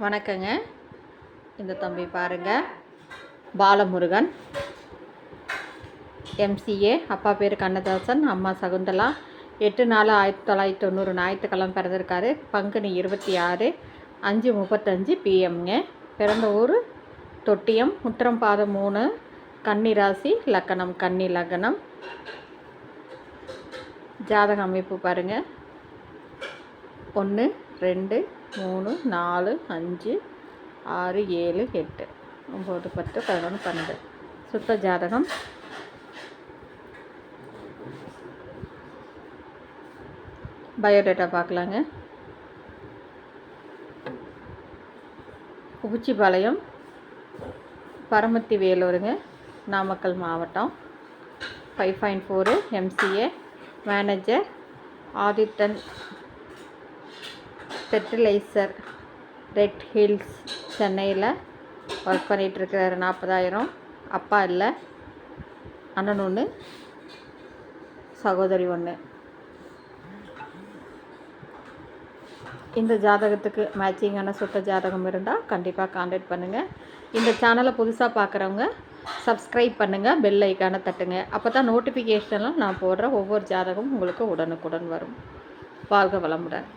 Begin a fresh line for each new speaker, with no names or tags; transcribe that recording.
வணக்கங்க. இந்த தம்பி பாருங்கள், பாலமுருகன், எம்சிஏ, அப்பா பேர் கண்ணதாசன், அம்மா சகுந்தலா. 8/4/1990 ஞாயிற்றுக்கிழமை பிறந்திருக்காரு. பங்குனி 26 5:35 PM. பிறந்த ஊர் தொட்டியம். உத்திரம் பாதம் 3. கன்னி ராசி, லக்கணம் கன்னி லக்னம். ஜாதக அமைப்பு பாருங்கள். 1 2 3 4 5 6 7 8 9 10 11 12 சுத்த ஜாதகம். பயோடேட்டா பார்க்கலாங்க. குச்சிபாளையம், பரமத்தி வேலூருங்க, நாமக்கல் மாவட்டம். 5.4 MCA. Manager Adithan fertiliser, Red Hills, சென்னையில் ஒர்க் பண்ணிகிட்ருக்கிறாரு. 40,000. அப்பா இல்லை, அண்ணன் 1, சகோதரி 1. இந்த ஜாதகத்துக்கு மேட்சிங்கான சுத்த ஜாதகம் இருந்தால் கண்டிப்பாக கான்டாக்ட் பண்ணுங்கள். இந்த சேனலை புதுசாக பார்க்குறவங்க சப்ஸ்கிரைப் பண்ணுங்கள், பெல் ஐக்கானை தட்டுங்க. அப்போ தான் நோட்டிஃபிகேஷன்லாம் நான் போடுற ஒவ்வொரு ஜாதகமும் உங்களுக்கு உடனுக்குடன் வரும். வாழ்க வளமுடன்.